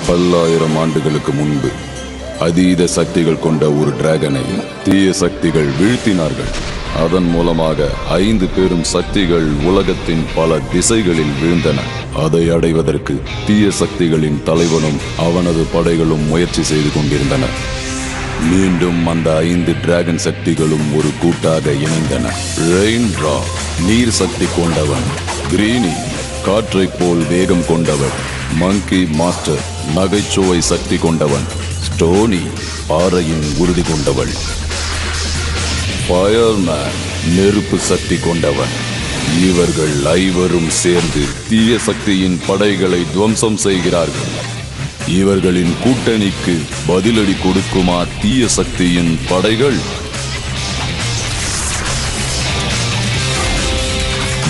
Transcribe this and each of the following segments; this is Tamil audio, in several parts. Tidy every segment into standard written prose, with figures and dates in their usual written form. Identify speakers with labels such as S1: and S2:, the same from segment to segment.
S1: பல்லாயிரம் ஆண்டுகளுக்கு முன்பு அதீத சக்திகள் கொண்ட ஒரு டிராகனை தீய சக்திகள் வீழ்த்தினார்கள். அதன் மூலமாக 5 பெரும் சக்திகள் உலகத்தின் பல திசைகளில் வீழ்ந்தன. அதை அடைவதற்கு தீய சக்திகளின் தலைவனும் அவனது படைகளும் முயற்சி செய்து கொண்டிருந்தன. மீண்டும் அந்த 5 டிராகன் சக்திகளும் ஒரு கூட்டாக இணைந்தன. ரெயின்ட்ரா நீர் சக்தி கொண்டவன், கிரீனி காற்றை போல் வேகம் கொண்டவன், மங்கி மாஸ்டர் நகைச்சுவை சக்தி கொண்டவன், ஸ்டோனி பாறையின் உறுதி கொண்டவள், ஃபயர்மேன் நெருப்பு சக்தி கொண்டவன். இவர்கள் ஐவரும் சேர்ந்து தீய சக்தியின் படைகளை துவம்சம் செய்கிறார்கள். இவர்களின் கூட்டணிக்கு பதிலடி கொடுக்குமா தீய சக்தியின் படைகள்?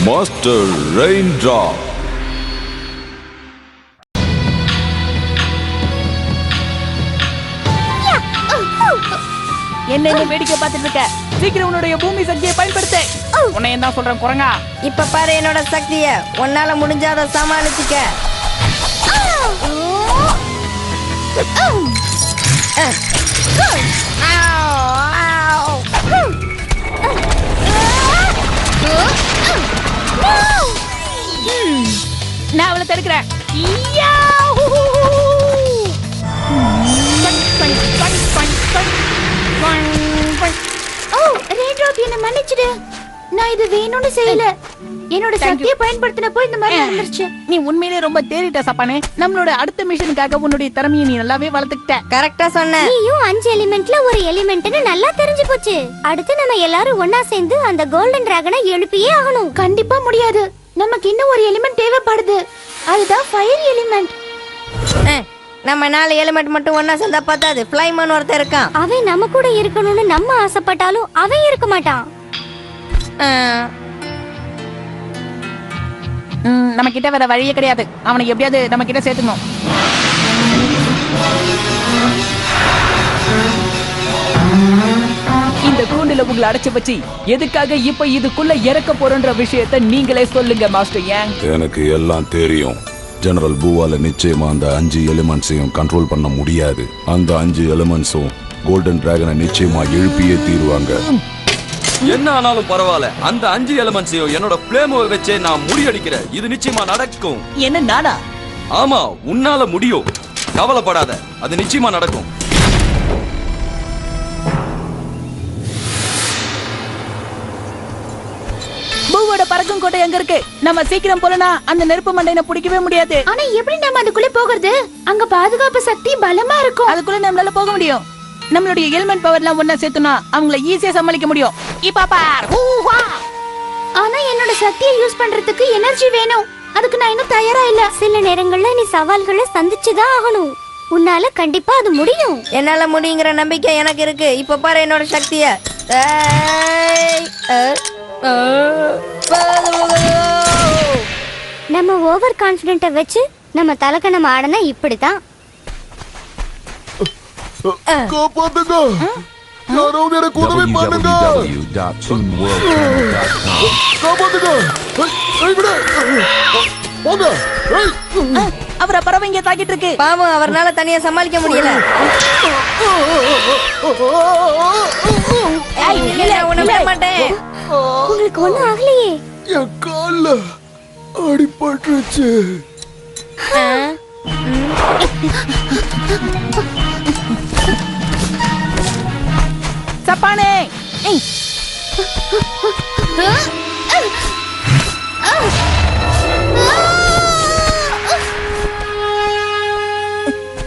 S1: மாஸ்டர் ரெயின்ட்ரா.
S2: என்ன வேடிக்கை பார்த்துட்டு இருக்க? சீக்கிரம் உன்னுடைய பூமி சக்தியை பயன்படுத்து. உன்னை என்ன சொல்றேன் குரங்கா?
S3: இப்ப பாரு என்னோட சக்திய. உன்னால முடிஞ்சாத சமாளிச்சுக்க.
S2: நான் அவளை தடுக்கிறேன்.
S4: என்ன மன்னிச்சிடு. நான் இது வேணும்னு செய்யல. என்னோட சக்தியை பயன்படுத்தினப்போ இந்த மாதிரி நடந்துருச்சு.
S2: நீ உண்மையிலே ரொம்ப தேறிட்ட சப்பானே. நம்மளோட அடுத்த மிஷனுக்காக உன்னுடைய திறமையை நீ நல்லாவே வளர்த்துக்கிட்ட.
S3: கரெக்டா சொன்ன.
S4: நீயும் 5 எலிமெண்ட்ல ஒரு எலிமெண்ட்னு நல்லா தெரிஞ்சு போச்சு. அடுத்து நம்ம எல்லாரும் ஒண்ணா சேர்ந்து அந்த கோல்டன் டிராகனை எழுப்பியே ஆகணும். கண்டிப்பா முடியாது. நமக்கு இன்னும் ஒரு எலிமெண்ட் தேவைப்படுது. அதுதான் ஃபயர் எலிமெண்ட்.
S3: நம்ம 4 எலிமெண்ட் மட்டும் ஒண்ணா சேர்ந்தா பத்தாது. ஃப்ளைமேன் ஒருத்தர் இருக்கான்.
S4: அவன் நம்ம கூட இருக்கணும்னு நம்ம ஆசைப்பட்டாலும் அவன் இருக்க மாட்டான்.
S2: நம்ம கிட்ட வேற வழியே கிடையாது. அவனை எப்படியாவது நம்ம கிட்ட சேர்த்துக்கணும். இந்த கூண்டுல உங்களை அடைச்சு வச்சு எதுக்காக இப்ப இதுக்குள்ள இறக்க போறன்ற விஷயத்தை நீங்களே சொல்லுங்க மாஸ்டர் யாங்.
S1: எனக்கு எல்லாம் தெரியும். ஜெனரல் பூவால நிச்சயமா அந்த 5 எலிமெண்ட்ஸையும் கண்ட்ரோல் பண்ண முடியாது. அந்த 5 எலிமெண்ட்ஸும் கோல்டன் டிராகனை நிச்சயமா எழுப்பியே தீருவாங்க.
S5: என்ன ஆனாலும் பரவாயில்ல, அந்த 5 எலிமெண்ட்ஸையும் என்னோட ஃப்ளேமை வச்சே நான் முறியடிக்கிறேன். இது நிச்சயமா நடக்கும்.
S2: என்ன நானா?
S5: ஆமா, உன்னால முடியும். கவலைப்படாத, அது நிச்சயமா நடக்கும்.
S2: பூவோட பறக்கும் கோட்டை எங்க இருக்கு? நம்ம சீக்கிரம் போலனா அந்த நெருப்பு மண்டையை பிடிக்கவே முடியாது.
S4: ஆனா எப்படி நம்ம அதுக்குள்ள போகிறது? அங்க பாதுகாப்பு சக்தி பலமா இருக்கும்.
S2: அதுக்குள்ள நம்மளால போக முடியும். நம்மளுடைய எலிமெண்ட் பவர்லாம் ஒண்ணா சேர்த்துனா அவங்கள ஈஸியா சமாளிக்க முடியும். இப்ப பார்.
S4: ஆனா என்னோட சக்தியை யூஸ் பண்றதுக்கு எனர்ஜி வேணும். அதுக்கு நான் இன்னும் தயாரா இல்ல. சில நேரங்கள்ல நீ சவால்களை சந்திச்சுதான் ஆகணும். உன்னால கண்டிப்பா அது முடியும்.
S3: என்னால முடியுங்கிற நம்பிக்கை எனக்கு இருக்கு. இப்ப பாரு என்னோட சக்திய.
S4: நம்ம ஓவர் கான்ஃபிடென்ட்ட வச்சு நம்ம தலக்கணம் ஆடனா இப்படிதான்.
S6: காப்பாத்துங்க, யாராவது எனக்கு உதவி பண்ணுங்க. காப்பாத்துங்க.
S2: அவரை பறவைங்க தாக்கிட்டு இருக்கு.
S3: பாவம், அவர்னால தனியா சமாளிக்க முடியல. மாட்டேன்.
S4: உங்களுக்கு ஒண்ணும் ஆகலையே?
S6: என் கால்ல அடிபட்டுருச்சு.
S2: சப்பானே,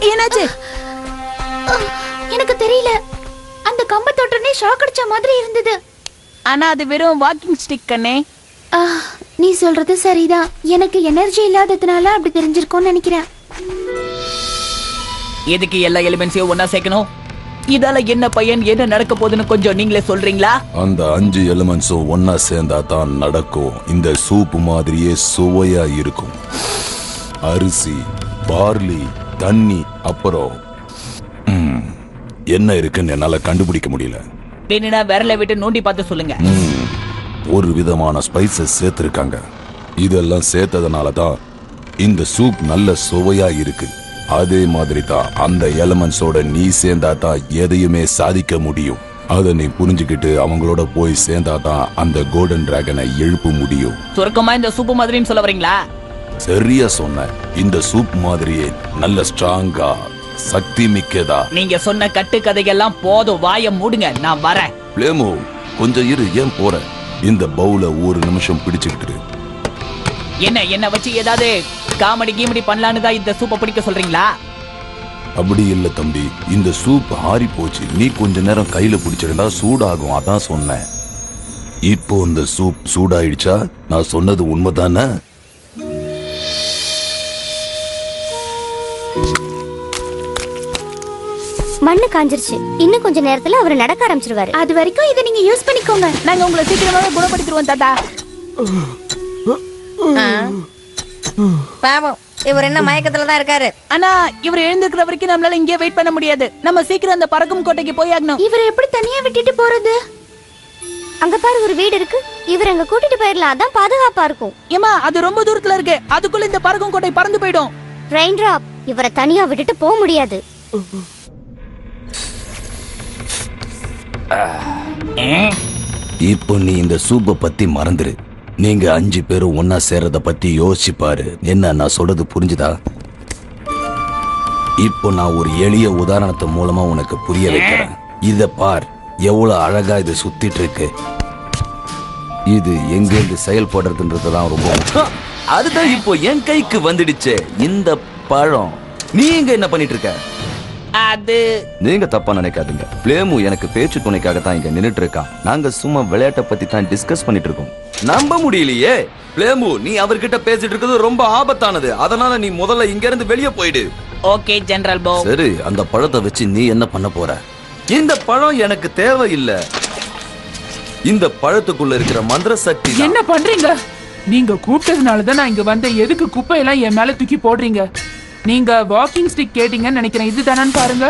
S2: என்னாச்சு?
S4: எனக்கு தெரியல. அந்த கம்ப தொட்டனே ஷாக் அடிச்ச மாதிரி இருந்தது.
S2: ஆனா அது வெறும் வாக்கிங் ஸ்டிக் கண்ணே.
S4: நீ சொல்றது சரிதான். எனக்கு எனர்ஜி இல்லாததுனால அப்படி தெரிஞ்சிருக்கும்னு நினைக்கிறேன்.
S2: எதுக்கு எல்லா எலிமெண்ட்ஸையும் ஒண்ணா சேர்க்கணும்? இதால என்ன பையன், என்ன நடக்க போகுதுன்னு கொஞ்சம் நீங்களே சொல்றீங்களா?
S1: அந்த 5 எலிமெண்ட்ஸும் ஒன்னா சேர்ந்தா தான் நடக்கும். இந்த சூப் மாதிரியே சுவையா இருக்கும். அரிசி, பார்லி, தண்ணி, அப்புறம் என்ன இருக்குன்னு என்னால கண்டுபிடிக்க முடியல.
S2: விரலை விட்டு நோண்டி பார்த்து சொல்லுங்க.
S1: ஒரு விதமான ஸ்பைசஸ் சேர்த்திருக்காங்க. இதெல்லாம் சேர்த்ததுனால தான் இந்த சூப் நல்ல சுவையா இருக்கு. அதே மாதிரி தான் அந்த எலமெண்ட்ஸோட நீ சேர்ந்தா தான் எதையுமே சாதிக்க முடியும். அதை நீ புரிஞ்சுக்கிட்டு அவங்களோட போய் சேர்ந்தா தான் அந்த கோல்டன் டிராகனை எழுப்ப முடியும்.
S2: சுருக்கமா இந்த சூப்பு மாதிரின்னு சொல்ல வரீங்களா?
S1: சரியா சொன்ன. இந்த சூப் மாதிரியே நல்ல ஸ்ட்ராங்கா சக்தி மிக்கதா.
S2: நீங்க சொன்ன கட்டுக்கதைகள்லாம் போதும், வாய மூடுங்க, நான் வரேன்.
S1: பிளேமோ கொஞ்சம் இரு, ஏன் போற? இந்த பவுல ஒரு நிமிஷம் பிடிச்சுக்கிட்டு.
S2: என்ன வச்சு ஏதாவது காமெடி கீமெடி பண்ணலான்னு தான் இந்த சூப்பை பிடிக்க சொல்றீங்களா?
S1: அப்படி இல்ல தம்பி, இந்த சூப் ஆறி போச்சு. நீ கொஞ்ச நேரம் கையில பிடிச்சிருந்தா சூடாகும், அதான் சொன்னேன். இப்போ இந்த சூப் சூடாயிடுச்சா? நான் சொன்னது உண்மைதானே?
S4: மண்ணு காஞ்சிருச்சு. இன்னும் கொஞ்ச நேரத்துல அவர் நடக்க ஆரம்பிச்சிருவாரு. அது வரைக்கும் இதை நீங்க யூஸ் பண்ணிக்கோங்க.
S2: நாங்க உங்களை சீக்கிரமாவே குணப்படுத்திடுவோம் தாத்தா.
S3: பாவம், இவர் என்ன மயக்கத்துல தான் இருக்காரு.
S2: ஆனா இவர் எழுந்திருக்கிற வரைக்கும் நம்மளால இங்கே வெயிட் பண்ண முடியாது. நம்ம சீக்கிரம் அந்த பறக்கும் கோட்டைக்கு போயாகணும்.
S4: இவரை எப்படி தனியா விட்டுட்டு போறது? அங்க பாரு, ஒரு வீடு இருக்கு. இவர் அங்க கூட்டிட்டு போயிடலாம், அதான் பாதுகாப்பா இருக்கும்.
S2: ஏமா, அது ரொம்ப தூரத்துல இருக்கு. அதுக்குள்ள இந்த பறக்கும் கோட்டை பறந்து போயிடும்.
S4: ரெயின் டிராப், இவரை தனியா விட்டுட்டு போக முடியாது.
S1: இப்போ நீ இந்த சூப்பை பத்தி மறந்துரு. நீங்க 5 பேரும் ஒன்னா சேர்றத பத்தி யோசிச்சு பாரு. என்ன நான் சொல்றது புரிஞ்சுதா? இப்போ நான் ஒரு எளிய உதாரணத்து மூலமா உனக்கு புரிய வைக்கிறேன். இத பார், எவ்வளவு அழகா இது சுத்திட்டு இருக்கு. இது எங்க இருந்து செயல்படுறதுன்றதுதான் ரொம்ப முக்கியம்.
S5: அதுதான் இப்போ என் கைக்கு வந்துடுச்சே, இந்த பழம். நீங்க என்ன பண்ணிட்டு இருக்க?
S2: அது
S1: நீங்க தப்பா நினைக்காதீங்க. பிளேமு எனக்கு பேச்சு துணைக்காக தான் இங்க நின்னுட்டு இருக்கான். நாங்க சும்மா விளையாட்டை பத்தி தான் டிஸ்கஸ் பண்ணிட்டு இருக்கோம்.
S5: நம்ப முடியலையே. பிளேமு, நீ அவர்கிட்ட பேசிட்டு இருக்கிறது ரொம்ப ஆபத்தானது. அதனால நீ முதல்ல இங்க இருந்து வெளியே போயிடு.
S2: ஓகே ஜெனரல் போ.
S1: சரி, அந்த பழத்தை வச்சு நீ என்ன பண்ண போற?
S5: இந்த பழம் எனக்கு தேவையில்லை. இந்த பழத்துக்குள்ள இருக்கிற மந்திர சக்தி தான்.
S7: என்ன பண்றீங்க? நீங்க கூப்பிட்டதுனால தான் நான் இங்க வந்தேன். எதுக்கு குப்பையெல்லாம் என் மேல தூக்கி போடுறீங்க? நீங்க வாக்கிங் ஸ்டிக் கேட்டீங்கன்னு நினைக்கிறேன். இதுதானு பாருங்க.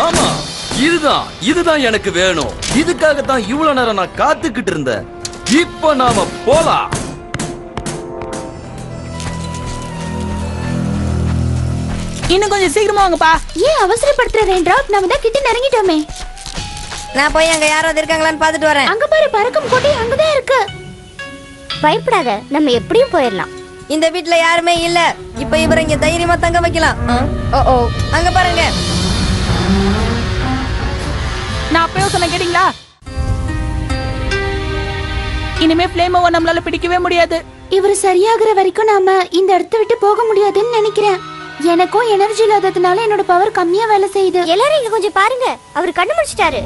S5: ஆமா, இதுதான் எனக்கு வேணும். இதுக்காக தான் இவ்வளவு நேரம் நான் காத்துக்கிட்டு இருந்தேன். இப்ப நாம போலாம்.
S2: இன்னும் கொஞ்சம் சீக்கிரமா வாங்கப்பா.
S4: ஏன் அவசரப்படுத்துற ரெயின் டிராப்? நாம தான் கிட்ட நெருங்கிட்டோமே.
S3: நான் போய் அங்க யாராவது இருக்காங்களான்னு பாத்துட்டு வரேன்.
S4: அங்க பாரு, பறக்கும் கோட்டை அங்கதான் இருக்கு. பயப்படாத, நம்ம எப்படியும் போயிடலாம்.
S3: இந்த வீட்ல யாருமே இல்ல. இப்ப இவரை இங்க தைரியமா தங்க வைக்கலாம். ஓ அங்க பாருங்க.
S2: நான் அப்பவே சொன்ன கேட்டீங்களா? இனிமே பிளேமோவை நம்மளால பிடிக்கவே முடியாது.
S4: இவர் சரியாகிற வரைக்கும் நாம இந்த இடத்தை விட்டு போக முடியாதுன்னு நினைக்கிறேன். எனக்கும் எனர்ஜி இல்லாததுனால என்னோட பவர் கம்மியா வேலை செய்யுது. எல்லாரும் இங்க கொஞ்சம் பாருங்க, அவர் கண்ணு முடிச்சிட்டாரு.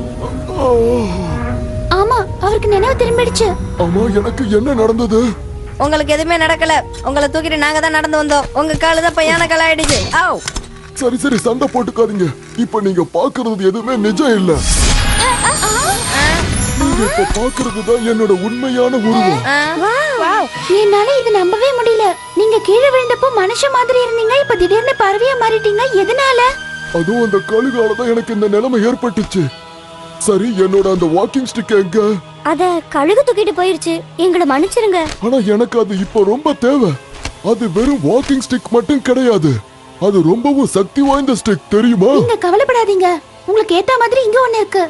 S4: ஆமா, அவருக்கு நினைவு திரும்பிடுச்சு.
S6: ஆமா, எனக்கு என்ன நடந்தது?
S3: உங்களுக்கு எதுவுமே நடக்கல. உங்களை தூக்கிட்டு நாங்க தான் நடந்து வந்தோம். உங்க காலு தான் பையான கால ஆயிடுச்சு. ஆவ்.
S6: சரி சண்டை போட்டுக்காதீங்க. இப்ப நீங்க பாக்குறது எதுவுமே நிஜம் இல்ல. நீங்க இப்ப பாக்குறது தான் என்னோட உண்மையான உருவம்.
S4: வாவ், என்னால இது நம்பவே முடியல. நீங்க கீழே விழுந்தப்போ மனுஷ மாதிரி இருந்தீங்க, இப்ப திடீர்னு பறவையா மாறிட்டீங்க. எதனால?
S6: அதுவும் அந்த கழுகால தான் எனக்கு இந்த நிலைமை ஏற்பட்டுச்சு. சரி, என்னோட அந்த வாக்கிங் ஸ்டிக் எங்க?
S4: அத கழுகு தூக்கிட்டு போயிருச்சு. எங்களை மன்னிச்சிருங்க.
S6: ஆனா எனக்கு அது இப்ப ரொம்ப தேவை. அது வெறும் வாக்கிங் ஸ்டிக் மட்டும் கிடையாது, அது ரொம்பவும் சக்தி வாய்ந்த ஸ்டிக், தெரியுமா?
S4: நீங்க கவலைப்படாதீங்க, உங்களுக்கு ஏத்த மாதிரி இங்க ஒண்ணு இருக்கு.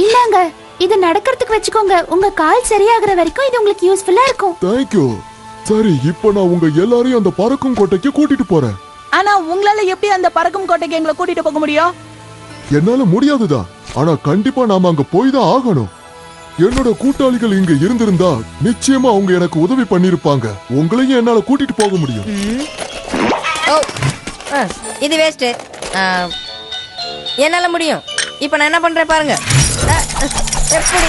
S4: இந்தாங்க, இது நடக்கிறதுக்கு வச்சுக்கோங்க. உங்க கால் சரியாகிற வரைக்கும் இது உங்களுக்கு யூஸ்ஃபுல்லா இருக்கும்.
S6: தேங்க்யூ. சரி, இப்ப நான் உங்க எல்லாரையும் அந்த பறக்கும் கோட்டைக்கு கூட்டிட்டு போறேன்.
S2: ஆனா உங்களால எப்படி அந்த பறக்கும் கோட்டைக்கு எங்களை கூட்டிட்டு போக முடியும்?
S6: என்னால முடியாதுதான், ஆனா கண்டிப்பா நாம அங்க போய் தான் ஆகணும். என்னோட கூட்டாளிகள் இங்க இருந்திருந்தா நிச்சயமா அவங்க எனக்கு உதவி பண்ணிருப்பாங்க. உங்களையும் என்னால கூட்டிட்டு போக முடியும்.
S3: ஓ இது வேஸ்ட். என்னால முடியும். இப்ப நான் என்ன பண்றேன் பாருங்க. எப்படி?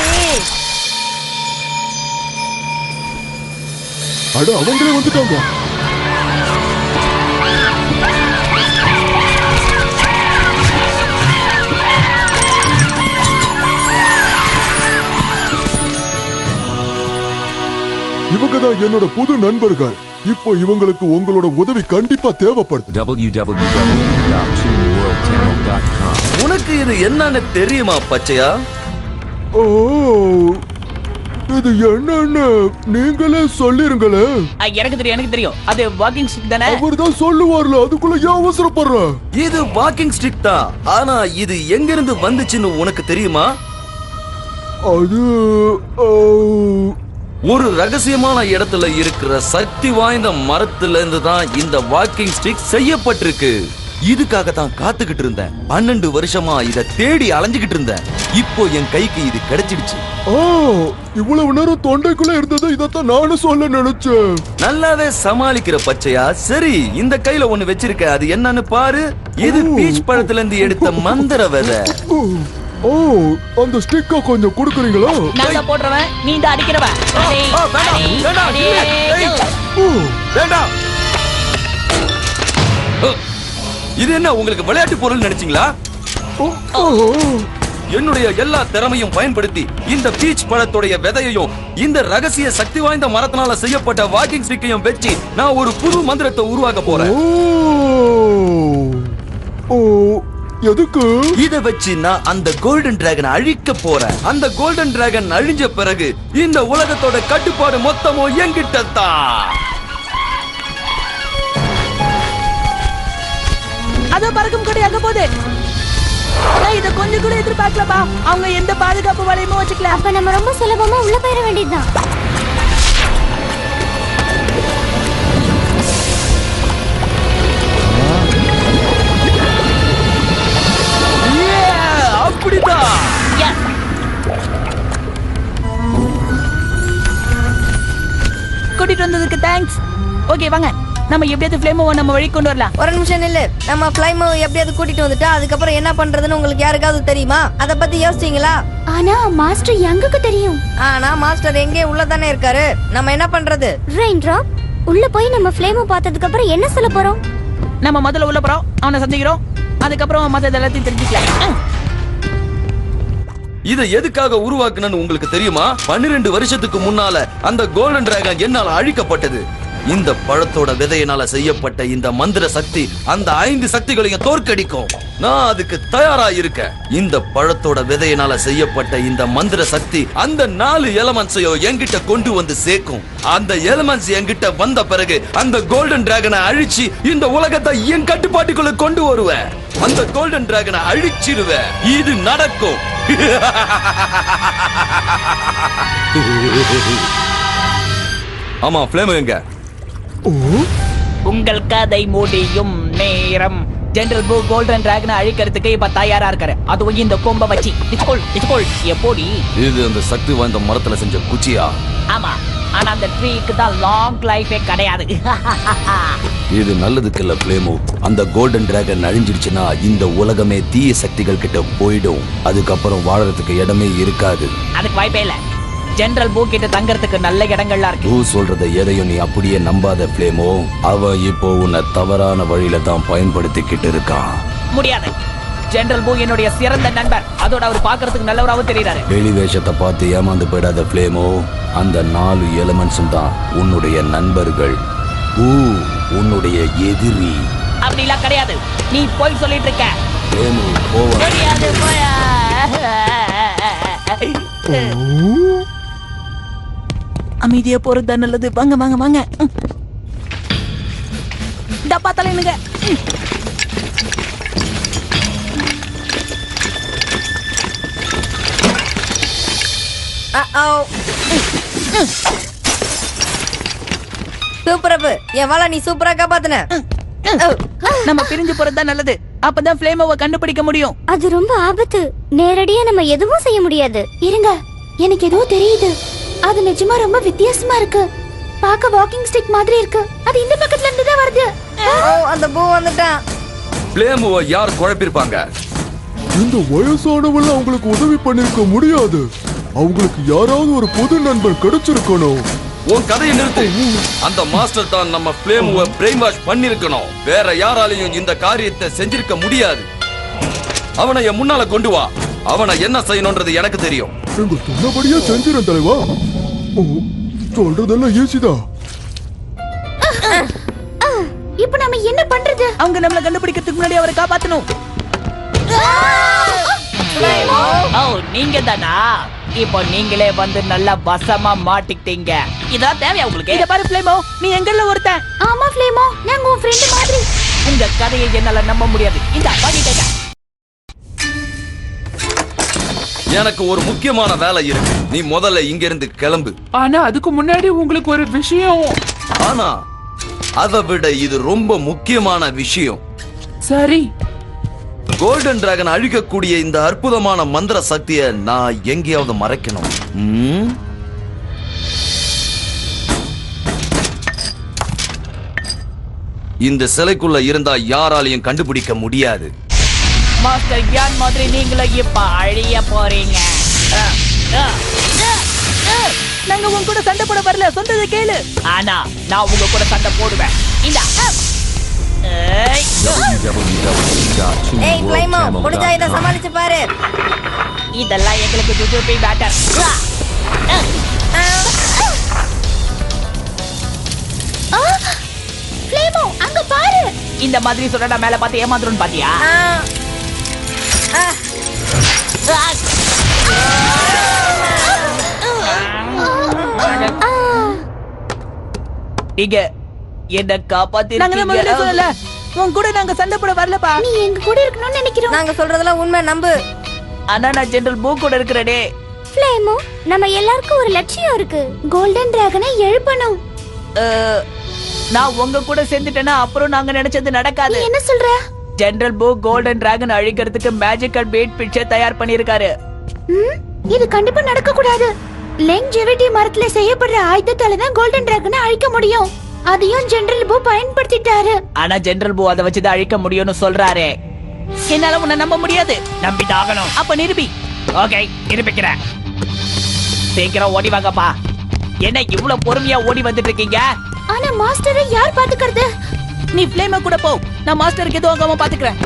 S6: அட, அவங்களே வந்துட்டாங்க. இவங்க தான் என்னோட புது நண்பர்கள். இப்போ இவங்களுக்கு உங்களோட உதவி கண்டிப்பா தேவைப்படுது.
S8: www.2worldchannel.com.
S5: உனக்கு இது என்னன்னு தெரியுமா பச்சையா?
S6: ஓ, இது என்னன்னு நீங்களே சொல்லிருங்களே.
S2: எனக்கு தெரியும் அது வாக்கிங் ஸ்டிக் தானே?
S6: அவர்தான் சொல்லுவார்ல, அதுக்குள்ள ஏன் அவசரப்படுற?
S5: இது வாக்கிங் ஸ்டிக் தான். ஆனா இது எங்க இருந்து வந்துச்சுன்னு உனக்கு தெரியுமா?
S6: அது
S5: ஒரு ரகசியமான இடத்துல இருக்கிற சக்தி வாய்ந்த மரத்துல இருந்து தான் இந்த வாக்கிங் ஸ்டிக் செய்யப்பட்டிருக்கு. இதுக்காக தான் காத்துக்கிட்டு இருந்தேன். 12 வருஷமா இத தேடி அலைஞ்சுகிட்டு இருந்தேன். இப்போ என் கைக்கு இது கிடைச்சிடுச்சு.
S6: இவ்வளவு நேரம் தொண்டைக்குள்ள இருந்தது, இதத்தான் நானும் சொல்ல நினைச்சேன்.
S5: நல்லாவே சமாளிக்கிற பச்சையா. சரி, இந்த கையில ஒண்ணு வச்சிருக்க, அது என்னன்னு பாரு. இது பீச் பழத்துல இருந்து எடுத்த மந்திர விதை.
S6: அந்த ஸ்டிக்க கொஞ்சம் குடுக்குறீங்களா?
S2: நான் தான் போடுறவன், நீ தான் அடிக்கிறவன்.
S5: வேண்டாம். இது என்ன உங்களுக்கு விளையாட்டு பொருள் நினைச்சீங்களா? என்னுடைய எல்லா திறமையும் பயன்படுத்தி இந்த பீச் பழத்துடைய விதையையும் இந்த ரகசிய சக்தி வாய்ந்த மரத்தினால செய்யப்பட்ட வாக்கிங் ஸ்டிக்கையும் வச்சு நான் ஒரு புது மந்திரத்தை உருவாக்க போறேன்.
S6: எதுக்கு?
S5: இத வச்சு நான் அந்த கோல்டன் டிராகன் அழிக்க போறேன். அந்த கோல்டன் டிராகன் அழிஞ்ச பிறகு இந்த உலகத்தோட கட்டுப்பாடு மொத்தமும் என்கிட்ட தான்.
S2: அதோ பறக்கும் கொடி அங்க போகுது. நான் இத கொஞ்சம் கூட எதிர்பார்க்கலப்பா. அவங்க எந்த பாதுகாப்பு வலையமும் வச்சுக்கல.
S4: அப்ப நம்ம ரொம்ப சுலபமா உள்ள போயிட வேண்டியதுதான்.
S5: அப்படிதான்.
S2: கூட்டிட்டு வந்ததுக்கு தேங்க்ஸ். ஓகே வாங்க, நம்ம எப்படியாவது ஃப்ளேமோவை நம்ம வழி கொண்டு வரலாம்.
S3: ஒரு நிமிஷம் இல்ல, நம்ம ஃப்ளைமோவை எப்படியாவது கூட்டிட்டு வந்துட்டா அதுக்கப்புறம் என்ன பண்றதுன்னு உங்களுக்கு யாருக்காவது தெரியுமா? அத பத்தி யோசிச்சீங்களா?
S4: ஆனா மாஸ்டர் யங்குக்கு தெரியும்.
S3: ஆனா மாஸ்டர் எங்கே உள்ளதானே இருக்காரு. நம்ம என்ன பண்றது?
S4: ரெயின் டிராப், உள்ள போய் நம்ம ஃப்ளேமோ பார்த்ததுக்கு அப்புறம் என்ன சொல்ல போறோம்?
S2: நம்ம முதல்ல உள்ள போறோம், அவனை சந்திக்கிறோம், அதுக்கப்புறம் மத்த எல்லாத்தையும் தெரிஞ்சுக்கலாம்.
S5: இத எதுக்காக உருவாக்குனன்னு உங்களுக்கு தெரியுமா? 12 வருஷத்துக்கு முன்னால அந்த கோல்டன் டிராகன் என்னால அழிக்கப்பட்டது. இந்த பழத்தோட விதையினால செய்யப்பட்ட இந்த மந்திர சக்தி அந்த 5 சக்திகளையும் தோற்கடிக்கும். நான் அதுக்கு தயாரா இருக்கேன். இந்த பழத்தோட விதையினால செய்யப்பட்ட இந்த மந்திர சக்தி அந்த 4 எலமெண்ட்ஸையும் என்கிட்ட கொண்டு வந்து சேர்க்கும். அந்த எலமெண்ட்ஸ் என்கிட்ட வந்த பிறகு அந்த கோல்டன் டிராகனை அழிச்சு இந்த உலகத்தை என் கட்டுப்பாட்டுக்குள்ள கொண்டு வருவேன். அந்த கோல்டன் டிராகனை அழிச்சிருவேன். இது நடக்கும். ஆமா, ஃப்ளேம் எங்க?
S2: உங்கள் கதை முடியும் நேரம். ஜெனரல் பூ கோல்டன் டிராகனை அழிக்கிறதுக்கு இப்ப தயாரா இருக்காரு. அதுவும் இந்த கொம்ப வச்சு. எப்படி?
S5: இது அந்த சக்தி வாய்ந்த மரத்துல செஞ்ச குச்சியா?
S2: ஆமா, ஆனா அந்த ட்ரீக்கு தான் லாங் லைஃபே கிடையாது.
S5: இது நல்லதுக்கு இல்ல ஃப்ளேமோ. அந்த கோல்டன் டிராகன் அழிஞ்சிடுச்சுன்னா இந்த உலகமே தீய சக்திகள் கிட்ட போயிடும். அதுக்கப்புறம் வாழறதுக்கு இடமே இருக்காது.
S2: அதுக்கு வாய்ப்பே இல்ல. ஜெனரல் பூ கிட்ட தங்கறதுக்கு நல்ல இடங்கள்லாம் இருக்கு.
S5: பூ சொல்றத எதையும் நீ அப்படியே நம்பாத ஃப்ளேமோ. அவ இப்போ உன்னை தவறான வழியில தான் பயன்படுத்திக்கிட்டு இருக்கான்.
S2: முடியாது. ஜெனரல் பூ என்னுடைய சிறந்த நண்பர். அதோட அவர் பாக்குறதுக்கு நல்லவராகவும் தெரியுறாரு.
S5: வெளி வேஷத்தை பார்த்து ஏமாந்து போயிடாத ஃப்ளேமோ. அந்த 4 எலிமெண்ட்ஸும் தான் உன்னுடைய நண்பர்கள். பூ உன்னுடைய எதிரி.
S2: அப்படிலாம் கிடையாது. நீ போய் சொல்லிட்டு இருக்க.
S5: ஃப்ளேமோ போவா.
S2: தெரியாது, போயா. அமைதியா போறது நல்லது. வாங்க வாங்க வாங்க. டப்பா தலைனுங்க.
S3: சூப்பரப்பு, என் வாழ நீ சூப்பரா காப்பாத்துன.
S2: நம்ம பிரிஞ்சு போறதுதான் நல்லது. அப்பதான் ஃப்ளேமோவை கண்டுபிடிக்க முடியும்.
S4: அது ரொம்ப ஆபத்து. நேரடியா நம்ம எதுவும் செய்ய முடியாது. இருங்க, எனக்கு ஏதோ தெரியுது. அது நிஜமா ரொம்ப வித்தியாசமா இருக்கு. பாக்க வாக்கிங் ஸ்டிக் மாதிரி இருக்கு. அது இந்த பக்கத்துல இருந்து தான் வருது.
S3: அந்த பூ வந்துட்டான்.
S5: ஃப்ளேமோவை யார் குழப்பிருப்பாங்க?
S6: இந்த வயசானவங்க அவங்களுக்கு உதவி பண்ணிருக்க முடியாது. அவங்களுக்கு யாராவது ஒரு புது நண்பர் கிடைச்சிருக்கணும்.
S5: உன் கதையை நிறுத்து. அந்த மாஸ்டர் தான் நம்ம ஃப்ளேமோவை பிரெயின் வாஷ் பண்ணிருக்கணும். வேற யாராலையும் இந்த காரியத்தை செஞ்சிருக்க முடியாது. அவனை என் முன்னால கொண்டு வா. அவனை என்ன செய்யணும்ன்றது எனக்கு தெரியும்.
S6: நீங்க சொன்னபடியே செஞ்சிருந்த தலைவா. சொல்றதெல்லாம் ஈஸிதான்.
S4: இப்ப நாம என்ன பண்றது?
S2: அவங்க நம்மள கண்டுபிடிக்கிறதுக்கு முன்னாடி அவரை காப்பாத்தணும். ஓ, நீங்க தானா? இப்போ நீங்களே வந்து நல்லா வசமா மாட்டிக்கிட்டீங்க. இதான் தேவையா உங்களுக்கு? இத பாரு ஃப்ளேமோ, நீ எங்கள்ள ஒருத்தன்.
S4: ஆமா ஃப்ளேமோ, நாங்க உன் ஃப்ரெண்ட் மாதிரி.
S2: உங்க கதையை என்னால நம்ப முடியாது. இந்த வாங்கிட்டேங்க.
S5: எனக்கு ஒரு முக்கியமான வேலை இருக்கு. நீ முதல்ல இங்க இருந்து கிளம்பு.
S7: ஆனா அதுக்கு முன்னாடி உங்களுக்கு ஒரு விஷயம்.
S5: ஆனா அதை விட இது ரொம்ப முக்கியமான விஷயம்.
S7: சரி,
S5: கோல்டன் டிராகன் அழிக்கக்கூடிய இந்த அற்புதமான மந்திர சக்தியை நான் எங்கேயாவது மறைக்கணும். இந்த சிலைக்குள்ள இருந்தா யாராலையும் கண்டுபிடிக்க முடியாது.
S2: மாஸ்டர் கியான் மாதிரி நீங்களும் இப்ப அழிய போறீங்க. நாங்க உங்க கூட சண்டை போட வரல, சொன்னதை கேளு. ஆனா நான் உங்க கூட சண்டை போடுவேன். இந்த
S3: ஏய் பிளைமோ, முடிஞ்சா இத சமாளிச்சு பாரு.
S2: இதெல்லாம் எங்களுக்கு துதுப்பி பேட்டர்.
S4: ஃப்ளேமோ, அங்க பாரு.
S2: இந்த மாதிரி சொல்றடா மேல பார்த்து ஏமாந்துரும் பாத்தியா? நீங்க என்ன காப்பாத்தி சொல்லல. உன் கூட நாங்க சண்டை போட வரலப்பா.
S4: நீ எங்க கூட இருக்கணும்னு நினைக்கிறோம்.
S3: நாங்க சொல்றதெல்லாம் உண்மை, நம்பு.
S2: ஆனா நான் ஜெனரல் பூ கூட இருக்கிறேனே.
S4: ஃப்ளேமோ, நம்ம எல்லாருக்கும் ஒரு லட்சியம் இருக்கு. கோல்டன் டிராகனை எழுப்பணும்.
S2: நான் உங்க கூட சேர்ந்துட்டேன்னா அப்புறம் நாங்க நினைச்சது நடக்காது.
S4: நீ என்ன சொல்ற?
S2: ஜெனரல் பூ கோல்டன் டிராகன் அழிக்கிறதுக்கு மேஜிக்கல் பேட் பிக்சர் தயார் பண்ணிருக்காரு.
S4: இது கண்டிப்பா நடக்க கூடாது. லெங்ஜெவிட்டி மரத்துல செய்யப்படுற ஆயுதத்தால தான் கோல்டன் டிராகனை அழிக்க முடியும். அதையும் ஜெனரல் பூ பயன்படுத்திட்டாரு.
S2: ஆனா ஜெனரல் பூ அதை வச்சுதான் அழிக்க முடியும்னு சொல்றாரு. என்னால உன்னை நம்ப முடியாது. நம்பிட்டாகணும். அப்ப நிரூபி. ஓகே, நிரூபிக்கிறேன். சீக்கிரம் ஓடி வாங்கப்பா. என்ன இவ்வளவு பொறுமையா ஓடி வந்துட்டு இருக்கீங்க?
S4: ஆனா மாஸ்டரை யார் பாத்துக்கிறது?
S2: நீ ஃப்ளேம கூட போ. நான் மாஸ்டருக்கு எதுவும் ஆகாம பாத்துக்கிறேன்.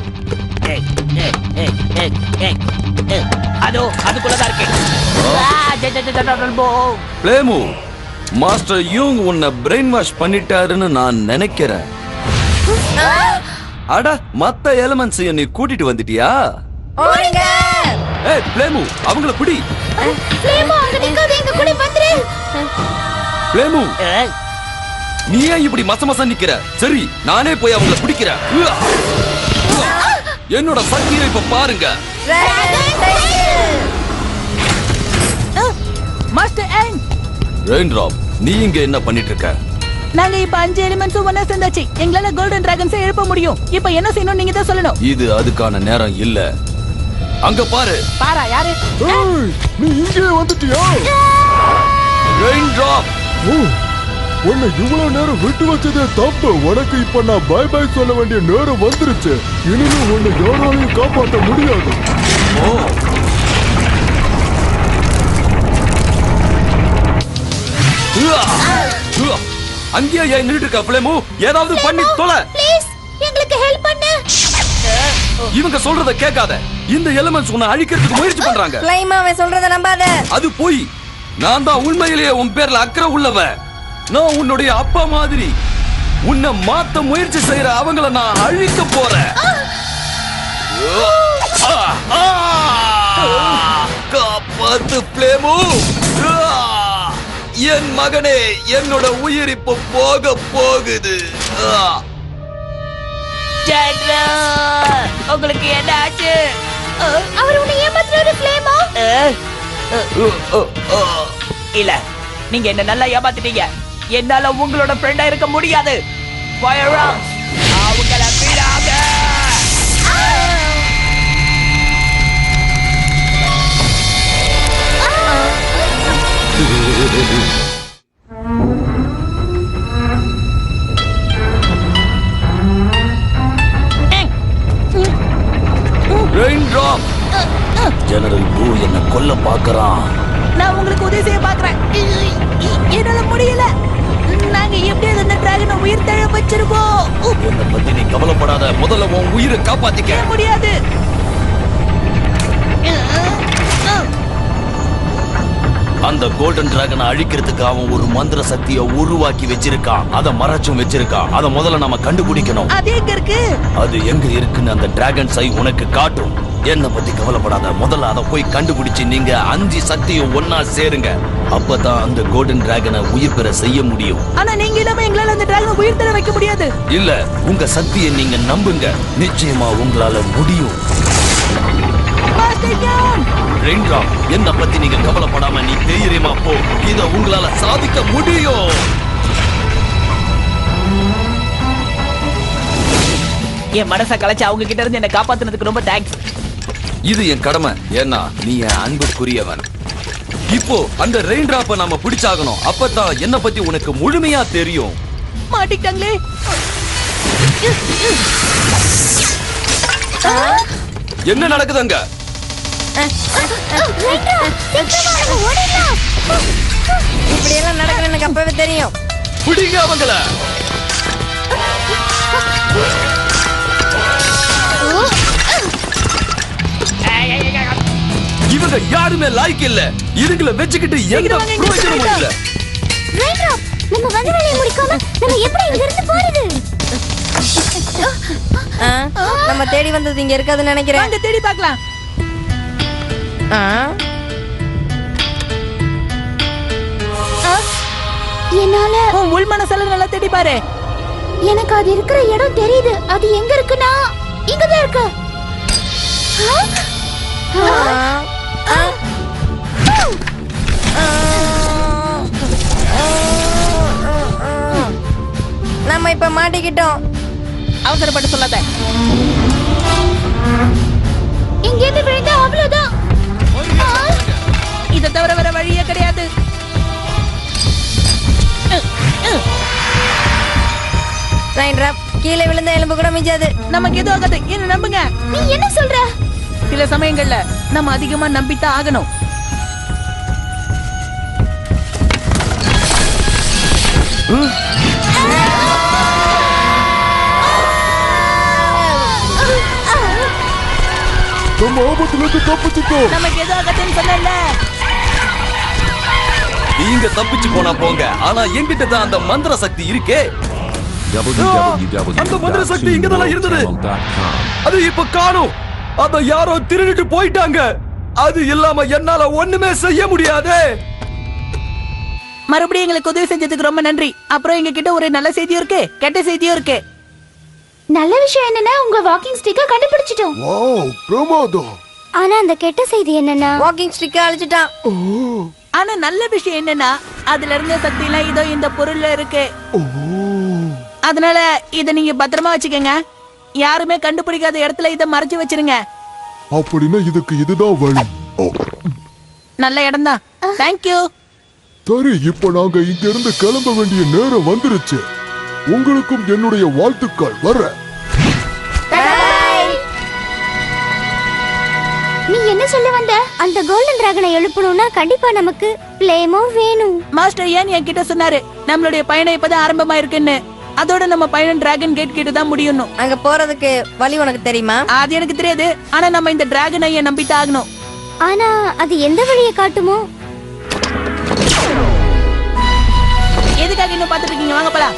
S2: அதோ அதுக்குள்ளதான் இருக்கு.
S5: பிளேமு, மாஸ்டர் யூங் உன்னை பிரெயின் வாஷ் பண்ணிட்டாருன்னு நான் நினைக்கிறேன். அட, மத்த எலிமெண்ட்ஸையும் நீ கூட்டிட்டு வந்துட்டியா?
S3: ஓடுங்க.
S5: ஏய் பிளேமு, அவங்கள பிடி.
S4: ஃப்ளேமோ, அங்க நிக்காத, எங்க கூட வந்துரு.
S5: பிளேமு, நீ ஏன் இப்படி மச நிக்கிற? சரி, நானே போய் அவங்கள பிடிக்கிறேன். என்னோட சக்தியை இப்ப பாருங்க.
S2: மாஸ்டர் ஏங்,
S5: ரெயின் டிராப், நீ இங்க என்ன பண்ணிட்டு இருக்க?
S2: நாங்க இப்ப 5 எலிமெண்ட்ஸும் ஒண்ணா சேர்ந்தாச்சு. எங்களால கோல்டன் டிராகன்ஸை எழுப்ப முடியும். இப்ப என்ன செய்யணும் நீங்க தான் சொல்லணும்.
S5: இது அதுக்கான நேரம் இல்ல. அங்க பாரு.
S2: பாரா யாரு?
S6: ஏய், நீ இங்கே வந்துட்டியா?
S5: ரெயின் டிராப்,
S6: உன்னை இவ்வளவு நேரம் விட்டு வச்சதே தப்பு. உனக்கு இப்ப நான் பை பை சொல்ல வேண்டிய நேரம் வந்துருச்சு. இனிமே உன்னை யாராலையும் காப்பாற்ற முடியாது.
S5: அங்கேயே ஏன் நின்னுட்டு இருக்க பிளேமு? ஏதாவது பண்ணி தொலை.
S4: ப்ளீஸ், எங்களுக்கு ஹெல்ப் பண்ணு.
S5: இவங்க சொல்றத கேட்காத. இந்த எலிமெண்ட்ஸ் உன்னை அழிக்கிறதுக்கு முயற்சி பண்றாங்க.
S3: பிளைமோ, அவன் சொல்றத நம்பாத.
S5: அது போய். நான் தான் உண்மையிலேயே உன் பேர்ல அக்கறை உள்ளவன். நான் உன்னுடைய அப்பா மாதிரி. உன்னை மாத்த முயற்சி செய்யற அவங்கள நான் அழிக்க போறேன். காப்பாத்து பிளேமு. என் மகனே, என்னோட உயிர் இப்ப போக போகுது.
S2: உங்களுக்கு என்ன ஆச்சு?
S4: அவர் உன்னை ஏமாத்துறாரு ஃப்ளேமோ.
S2: இல்ல, நீங்க என்ன நல்லா ஏமாத்திட்டீங்க. என்னால உங்களோட ஃப்ரெண்டா இருக்க முடியாது. Fire out. அவங்கள விடாத.
S5: ரெயின் டிராப், ஜெனரல் பூ என்ன கொல்ல பாக்குறான்.
S2: நான் உங்களுக்கு உதவி செய்ய பாக்குறேன். என்னால முடியல. நாங்க எப்படி அந்த டிராகனை உயிர் தழ வச்சிருக்கோம்.
S5: என்ன பத்தி நீ கவலைப்படாத. முதல்ல உன் உயிரை காப்பாத்திக்க.
S2: முடியாது.
S5: அந்த கோல்டன் டிராகனை அழிக்கிறதுக்கு அவன் ஒரு மந்திர சக்தியை உருவாக்கி வச்சிருக்கான். அதை மறைச்சும் வச்சிருக்கான். அதை முதல்ல நம்ம கண்டுபிடிக்கணும்.
S2: அது எங்க இருக்கு?
S5: அது எங்க இருக்குன்னு அந்த டிராகன் சை உனக்கு காட்டும். என்ன பத்தி கவலைப்படாத. முதல்ல அதை போய் கண்டுபிடிச்சு நீங்க 5 சக்தியும் ஒன்னா சேருங்க. அப்பதான் அந்த கோல்டன் டிராகனை உயிர் பெற செய்ய முடியும்.
S2: ஆனா நீங்க இல்லாம எங்களால அந்த டிராகனை உயிர் தர வைக்க முடியாது.
S5: இல்ல, உங்க சக்தியை நீங்க நம்புங்க. நிச்சயமா உங்களால முடியும். ரெயின்ட்ராப், என்ன பத்தி நீங்க கவலைப்படாம நீ தைரியமா போ. இத உங்களால சாதிக்க முடியும்.
S2: என் மனசை கலைச்சு அவங்க கிட்ட இருந்து என்ன காப்பாத்துனதுக்கு ரொம்ப தேங்க்ஸ்.
S5: இது என் கடமை. ஏன்னா நீ என் அன்புக்குரியவன். இப்போ அந்த ரெயின்ட்ராப்பை நாம பிடிச்சாகணும். அப்பதான் என்ன பத்தி உனக்கு முழுமையா தெரியும்.
S2: மாட்டிக்கிட்டாங்களே.
S5: என்ன நடக்குது அங்க?
S3: இப்படி எல்லாம் நடக்குன்னு எனக்கு அப்பவே தெரியும்.
S5: பிடிங்க அவங்கள. இவங்க யாருமே லாய்க்கு இல்ல. இதுங்களை வச்சுக்கிட்டு எந்த பிரயோஜனமும் இல்ல.
S4: ரெயின்ட்ராப், நம்ம வந்த வேலையை முடிக்காம நம்ம எப்படி இங்க இருந்து போறது?
S3: நம்ம தேடி வந்தது இங்க இருக்காதுன்னு நினைக்கிறேன்.
S2: அங்க தேடி பார்க்கலாம்.
S4: என்னால
S2: உன் உள் மனசுல நல்லா தேடி பாரு.
S4: எனக்கு அது இருக்கிற இடம் தெரியுது. அது எங்க இருக்குன்னா இங்கதான் இருக்கு.
S3: நம்ம இப்ப மாட்டிக்கிட்டோம்.
S2: அவசரப்பட்டு சொல்லாத.
S4: இங்க இருந்து விழுந்தா அவ்வளவுதான்.
S2: இதை தவிர வேற வழியே கிடையாது.
S3: ரெயின்ட்ராப், கீழே விழுந்த எலும்பு கூட மிஞ்சாது.
S2: நமக்கு எதுவும் ஆகாது. என்ன நம்புங்க.
S4: நீ என்ன சொல்ற?
S2: சில சமயங்கள்ல நம்ம அதிகமா நம்பித்தான் ஆகணும்.
S6: நம்ம ஆபத்துல இருந்து தப்பிச்சுட்டோம்.
S2: நமக்கு எதுவும் ஆகாதுன்னு சொன்னேன்ல.
S5: நீங்க தப்பிச்சு போனா போங்க. ஆனா என்கிட்ட தான் அந்த மந்திர சக்தி இருக்கே. அந்த மந்திர சக்தி இங்கதான் இருந்தது. அது இப்ப காணோம். அத யாரோ திருடிட்டு போயிட்டாங்க. அது இல்லாம என்னால ஒண்ணுமே செய்ய முடியாது.
S2: மறுபடியும் எங்களுக்கு உதவி செஞ்சதுக்கு ரொம்ப நன்றி. அப்புறம் எங்க கிட்ட ஒரு நல்ல செய்தியும் இருக்கு, கெட்ட செய்தியும் இருக்கு.
S4: நல்ல விஷயம் என்னன்னா உங்க வாக்கிங் ஸ்டிக்க கண்டுபிடிச்சிட்டோம்.
S6: வாவ், பிரமாதம்.
S4: ஆனா அந்த கெட்ட செய்தி என்னன்னா
S3: வாக்கிங் ஸ்டிக்க அழிச்சிட்டான்.
S2: ஆனா நல்ல விஷயம் என்னன்னா அதுல இருந்த சக்தி எல்லாம் இதோ இந்த பொருள்ல இருக்கு. அதனால இத நீங்க பத்திரமா வச்சுக்கோங்க. யாருமே கண்டுபிடிக்காத இடத்துல இத மறைச்சு வச்சிருங்க.
S6: அப்படின்னா இதுக்கு இதுதான் வழி.
S2: நல்ல இடம் தான். தேங்க்யூ.
S6: சரி, இப்ப நாங்க இங்க இருந்து கிளம்ப வேண்டிய நேரம் வந்துருச்சு. உங்களுக்கும் என்னுடைய வாழ்த்துக்கள். வர்ற
S4: நீ என்ன சொல்ல வந்த? அந்த கோல்டன் டிராகனை எழுப்பணும்னா கண்டிப்பா நமக்கு பிளேமோ வேணும்.
S2: மாஸ்டர் ஏன் என்கிட்ட சொன்னாரு நம்மளுடைய பயணம் இப்பதான் ஆரம்பமா இருக்குன்னு. அதோட நம்ம பயணம் டிராகன் கேட் கிட்ட தான் முடியணும்.
S3: அங்க போறதுக்கு வழி உனக்கு தெரியுமா?
S2: அது எனக்கு தெரியாது. ஆனா நம்ம இந்த டிராகன் ஐய நம்பித்தான் ஆகணும்.
S4: ஆனா அது எந்த வழியை காட்டுமோ?
S2: எதுக்காக இன்னும் பாத்துட்டு இருக்கீங்க? வாங்க போலாம்.